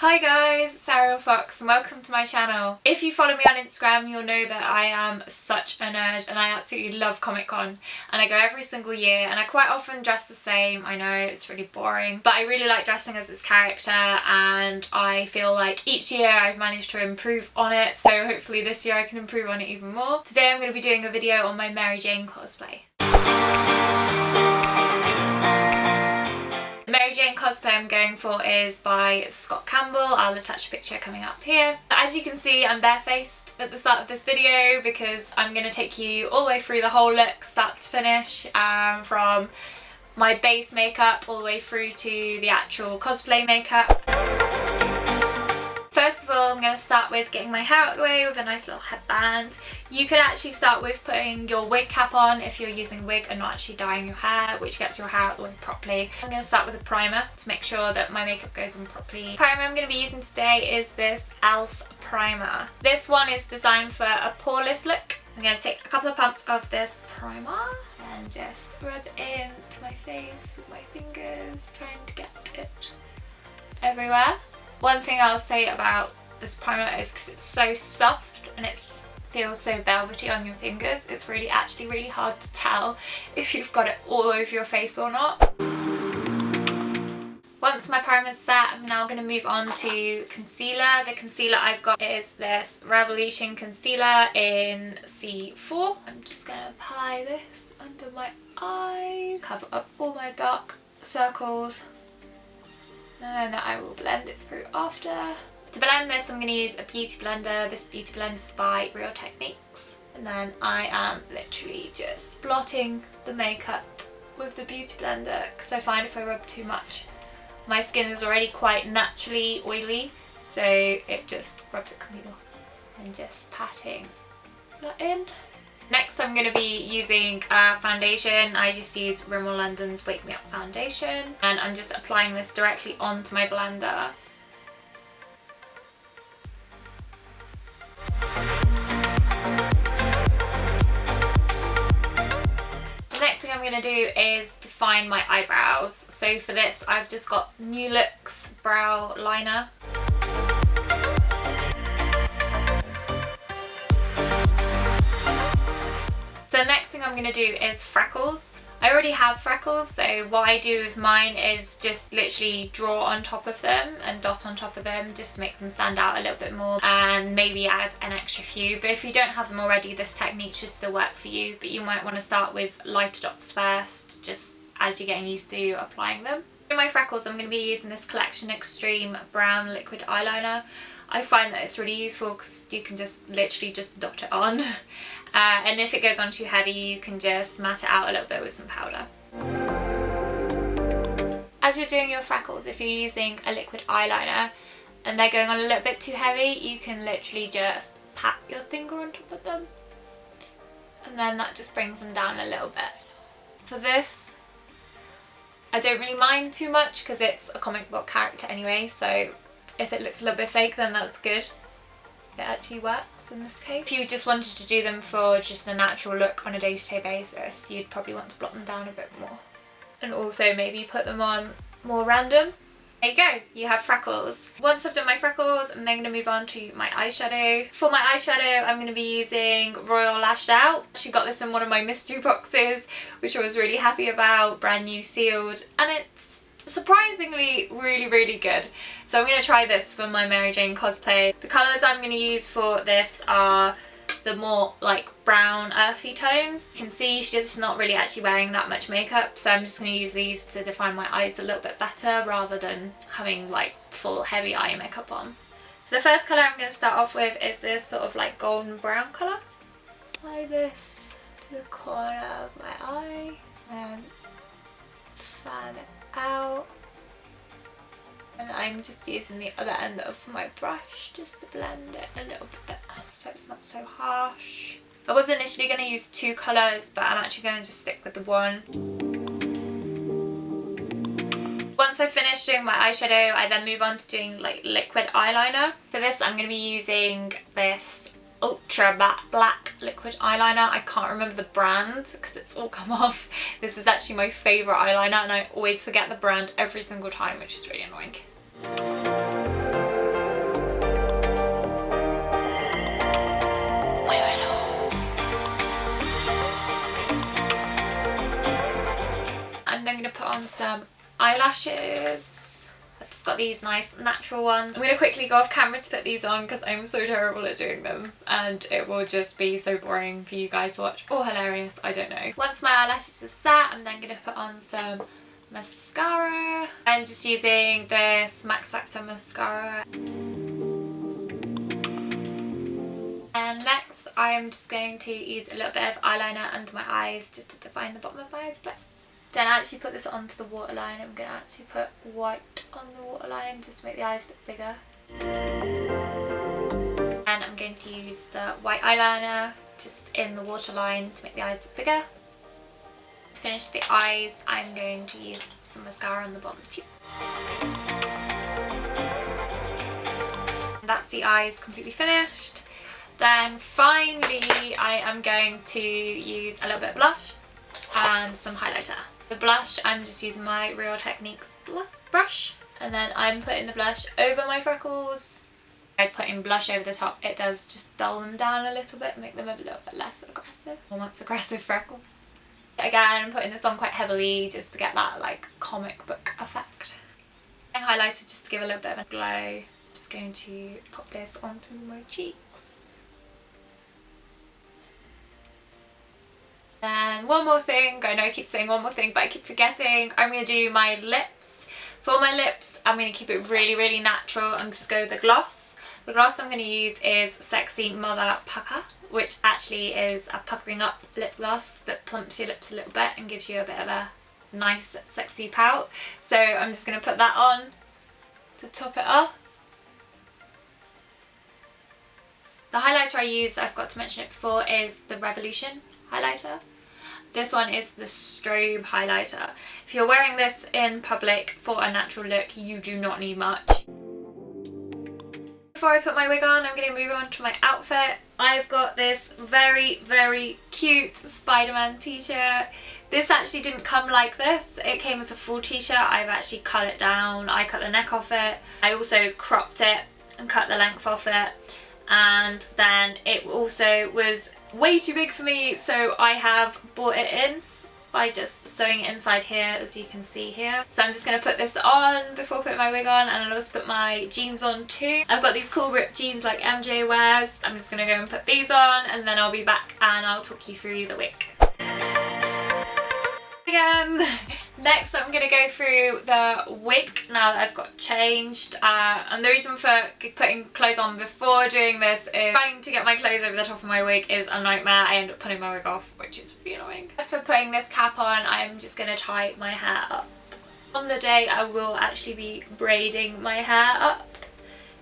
Hi guys, it's Arielle Fox and welcome to my channel. If you follow me on Instagram, you'll know that I am such a nerd and I absolutely love Comic Con, and I go every single year and I quite often dress the same. I know it's really boring, but I really like dressing as this character and I feel like each year I've managed to improve on it, so hopefully this year I can improve on it even more. Today I'm going to be doing a video on my Mary Jane cosplay. The Mary Jane cosplay I'm going for is by Scott Campbell. I'll attach a picture coming up here. As you can see, I'm barefaced at the start of this video because I'm going to take you all the way through the whole look, start to finish, from my base makeup all the way through to the actual cosplay makeup. First of all, I'm going to start with getting my hair out of the way with a nice little headband. You could actually start with putting your wig cap on if you're using a wig and not actually dyeing your hair, which gets your hair out of the way properly. I'm going to start with a primer to make sure that my makeup goes on properly. The primer I'm going to be using today is this e.l.f. primer. This one is designed for a poreless look. I'm going to take a couple of pumps of this primer and just rub it into my face with my fingers, trying to get it everywhere. One thing I'll say about this primer is because it's so soft and it feels so velvety on your fingers, it's actually really hard to tell if you've got it all over your face or not. Once my primer's set, I'm now going to move on to concealer. The concealer I've got is this Revolution concealer in C4. I'm just going to apply this under my eye, cover up all my dark circles, and then I will blend it through after. To blend this, I'm going to use a beauty blender. This beauty blender is by Real Techniques. And then I am literally just blotting the makeup with the beauty blender because I find if I rub too much, my skin is already quite naturally oily, so it just rubs it completely off. And just patting that in. Next I'm going to be using foundation. I just use Rimmel London's Wake Me Up foundation and I'm just applying this directly onto my blender. The next thing I'm going to do is define my eyebrows. So for this I've just got New Look's brow liner. So the next thing I'm going to do is freckles. I already have freckles, so what I do with mine is just literally draw on top of them and dot on top of them just to make them stand out a little bit more and maybe add an extra few. But if you don't have them already, this technique should still work for you, but you might want to start with lighter dots first, just as you're getting used to applying them. For my freckles, I'm going to be using this Collection Extreme Brown Liquid Eyeliner. I find that it's really useful because you can just literally just dot it on. And if it goes on too heavy, you can just matte it out a little bit with some powder. As you're doing your freckles, if you're using a liquid eyeliner and they're going on a little bit too heavy, you can literally just pat your finger on top of them. And then that just brings them down a little bit. So this, I don't really mind too much because it's a comic book character anyway, so if it looks a little bit fake, then that's good. It actually works in this case. If you just wanted to do them for just a natural look on a day-to-day basis, you'd probably want to blot them down a bit more. And also maybe put them on more random. There you go, you have freckles. Once I've done my freckles, I'm then going to move on to my eyeshadow. For my eyeshadow, I'm going to be using Royal Lashed Out. She got this in one of my mystery boxes, which I was really happy about, brand new sealed, and it's surprisingly really good. So I'm going to try this for my Mary Jane cosplay. The colours I'm going to use for this are the more like brown earthy tones. You can see she's just not really actually wearing that much makeup, so I'm just going to use these to define my eyes a little bit better rather than having like full heavy eye makeup on. So the first colour I'm going to start off with is this sort of like golden brown colour. Apply this to the corner of my eye and fan it out, and I'm just using the other end of my brush just to blend it a little bit so it's not so harsh. I was initially going to use two colours, but I'm actually going to just stick with the one. Once I finish doing my eyeshadow, I then move on to doing like liquid eyeliner. For this I'm going to be using this ultra black liquid eyeliner. I can't remember the brand because it's all come off. This is actually my favourite eyeliner and I always forget the brand every single time, which is really annoying. lashes. I've just got these nice natural ones. I'm going to quickly go off camera to put these on because I'm so terrible at doing them and it will just be so boring for you guys to watch, or hilarious, I don't know. Once my eyelashes are set, I'm then going to put on some mascara. I'm just using this Max Factor mascara. And next I'm just going to use a little bit of eyeliner under my eyes just to define the bottom of my eyes a bit. Don't actually put this onto the waterline, I'm going to actually put white on the waterline just to make the eyes look bigger. And I'm going to use the white eyeliner just in the waterline to make the eyes look bigger. To finish the eyes, I'm going to use some mascara on the bottom too. And that's the eyes completely finished. Then finally I am going to use a little bit of blush and some highlighter. The blush, I'm just using my Real Techniques brush, and then I'm putting the blush over my freckles. By putting blush over the top, it does just dull them down a little bit, make them a little bit less aggressive. I want aggressive freckles. Again, I'm putting this on quite heavily just to get that like comic book effect. And highlighter just to give a little bit of a glow. Just going to pop this onto my cheeks. Then one more thing, I know I keep saying one more thing but I keep forgetting, I'm going to do my lips. For my lips I'm going to keep it really natural and just go with the gloss. The gloss I'm going to use is Sexy Mother Pucker, which actually is a puckering up lip gloss that plumps your lips a little bit and gives you a bit of a nice sexy pout. So I'm just going to put that on to top it off. The highlighter I use, I forgot to mention it before, is the Revolution highlighter. This one is the strobe highlighter. If you're wearing this in public for a natural look, you do not need much. Before I put my wig on, I'm going to move on to my outfit. I've got this very cute Spider-Man t-shirt. This actually didn't come like this. It came as a full t-shirt. I've actually cut it down. I cut the neck off it. I also cropped it and cut the length off it. And then it also was way too big for me, so I have bought it in by just sewing it inside here, as you can see here. So I'm just going to put this on before putting my wig on, and I'll also put my jeans on too. I've got these cool ripped jeans like MJ wears. I'm just going to go and put these on and then I'll be back and I'll talk you through the wig. Again. Next I'm going to go through the wig now that I've got changed, and the reason for putting clothes on before doing this is trying to get my clothes over the top of my wig is a nightmare. I end up putting my wig off, which is really annoying. As for putting this cap on, I'm just going to tie my hair up. On the day I will actually be braiding my hair up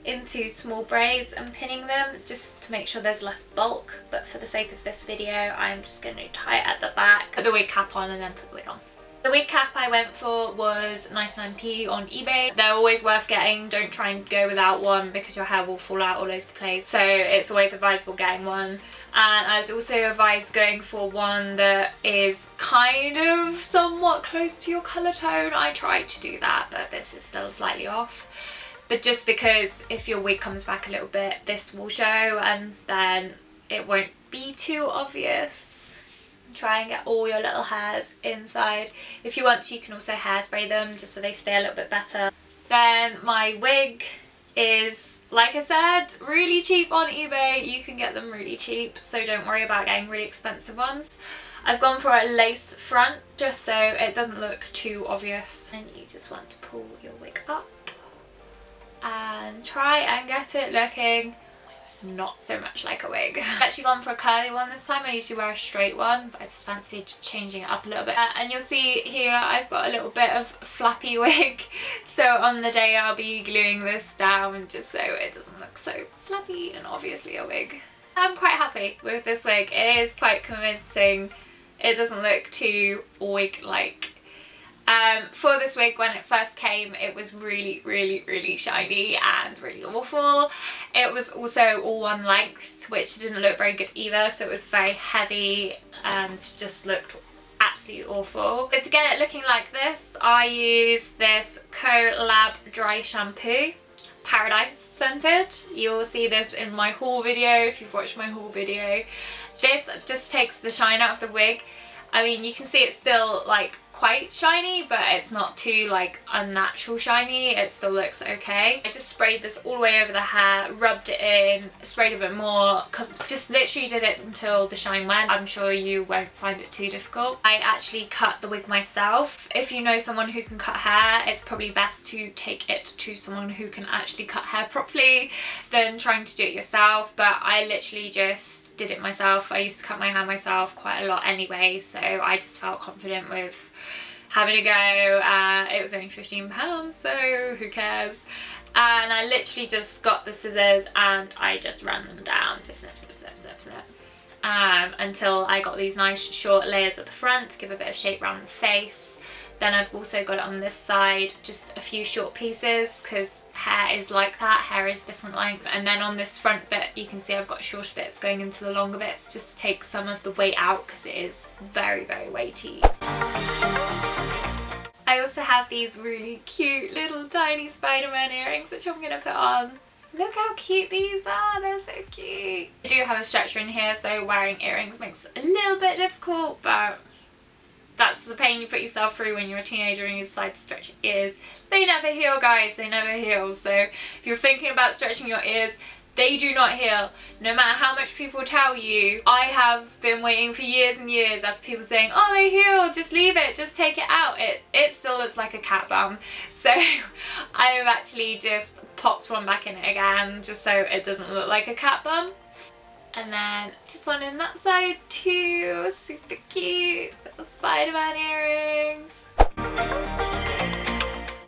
into small braids and pinning them just to make sure there's less bulk, but for the sake of this video I'm just going to tie it at the back, put the wig cap on and then put the wig on. The wig cap I went for was 99p on eBay. They're always worth getting. Don't try and go without one because your hair will fall out all over the place. So it's always advisable getting one. And I'd also advise going for one that is kind of somewhat close to your colour tone. I tried to do that, but this is still slightly off. But just because if your wig comes back a little bit, this will show and then it won't be too obvious. Try and get all your little hairs inside. If you want to, you can also hairspray them just so they stay a little bit better. Then my wig is, like I said, really cheap on eBay. You can get them really cheap, so don't worry about getting really expensive ones. I've gone for a lace front just so it doesn't look too obvious. And you just want to pull your wig up and try and get it looking not so much like a wig. I've actually gone for a curly one this time. I usually wear a straight one, but I just fancied changing it up a little bit. And you'll see here I've got a little bit of flappy wig, so on the day I'll be gluing this down just so it doesn't look so flappy and obviously a wig. I'm quite happy with this wig. It is quite convincing. It doesn't look too wig-like. For this wig, when it first came, it was really shiny and really awful. It was also all one length, which didn't look very good either, so it was very heavy and just looked absolutely awful. So to get it looking like this, I used this Collab dry shampoo, Paradise scented. You'll see this in my haul video if you've watched my haul video. This just takes the shine out of the wig. I mean, you can see it's still like quite shiny, but it's not too like unnatural shiny. It still looks okay. I just sprayed this all the way over the hair, rubbed it in, sprayed a bit more, just literally did it until the shine went. I'm sure you won't find it too difficult. I actually cut the wig myself. If you know someone who can cut hair, it's probably best to take it to someone who can actually cut hair properly than trying to do it yourself. But I literally just did it myself. I used to cut my hair myself quite a lot anyway, so I just felt confident with having a go. It was only £15, so who cares? And I literally just got the scissors and I just ran them down, just snip, snip, snip, snip, snip, until I got these nice short layers at the front to give a bit of shape around the face. Then I've also got it on this side, just a few short pieces, because hair is like that, hair is different lengths. And then on this front bit, you can see I've got shorter bits going into the longer bits, just to take some of the weight out, because it is very, very weighty. I also have these really cute little tiny Spider-Man earrings, which I'm going to put on. Look how cute these are, they're so cute. I do have a stretcher in here, so wearing earrings makes it a little bit difficult, but that's the pain you put yourself through when you're a teenager and you decide to stretch your ears. They never heal, guys, they never heal. So if you're thinking about stretching your ears, they do not heal. No matter how much people tell you. I have been waiting for years and years after people saying, oh, they heal, just leave it, just take it out. It still looks like a cat bum. So I've actually just popped one back in it again, just so it doesn't look like a cat bum. And then just one in that side too, super cute little Spider-Man earrings.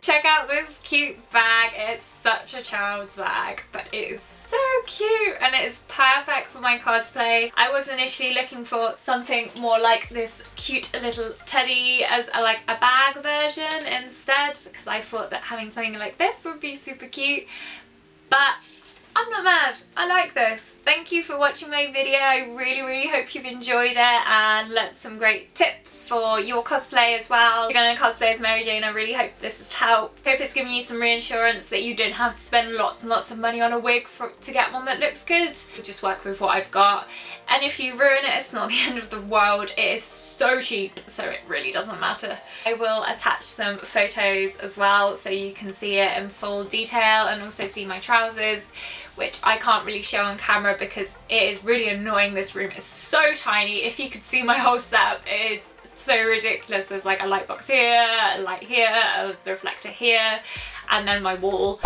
Check out this cute bag. It's such a child's bag, but it is so cute and it is perfect for my cosplay. I was initially looking for something more like this cute little teddy as like a bag version instead, because I thought that having something like this would be super cute, but I'm not mad. I like this. Thank you for watching my video. I really hope you've enjoyed it and learnt some great tips for your cosplay as well. If you're going to cosplay as Mary Jane, I really hope this has helped. Hope it's given you some reassurance that you don't have to spend lots and lots of money on a wig to get one that looks good. Just work with what I've got. And if you ruin it, it's not the end of the world. It is so cheap, so it really doesn't matter. I will attach some photos as well so you can see it in full detail and also see my trousers, which I can't really show on camera because it is really annoying. This room is so tiny. If you could see my whole setup, it is so ridiculous. There's like a light box here, a light here, a reflector here, and then my wall.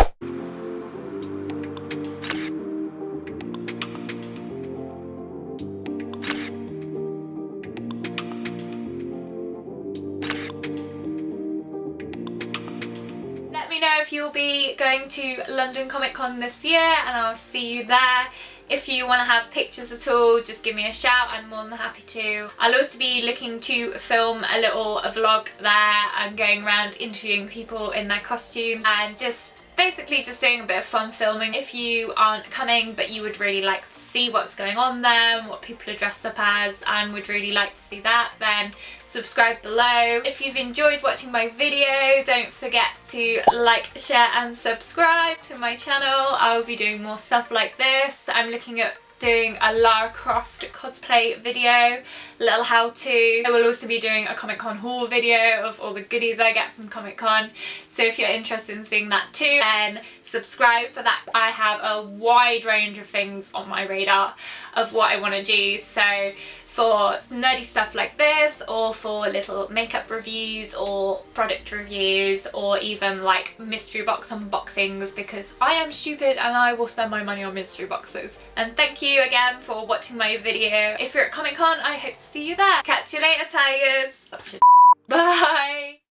Let me know if you'll be going to London Comic Con this year and I'll see you there. If you want to have pictures at all, just give me a shout, I'm more than happy to. I'll also be looking to film a little vlog there and going around interviewing people in their costumes and just basically just doing a bit of fun filming. If you aren't coming but you would really like to see what's going on there and what people are dressed up as and would really like to see that, then subscribe below. If you've enjoyed watching my video, don't forget to like, share and subscribe to my channel. I'll be doing more stuff like this. I'm looking at doing a Lara Croft cosplay video, a little how-to. I will also be doing a Comic Con haul video of all the goodies I get from Comic Con. So if you're interested in seeing that too, then subscribe for that. I have a wide range of things on my radar of what I want to do. So for nerdy stuff like this, or for little makeup reviews or product reviews, or even like mystery box unboxings, because I am stupid and I will spend my money on mystery boxes. And thank you again for watching my video. If you're at Comic Con, I hope to see you there. Catch you later, tigers. Bye.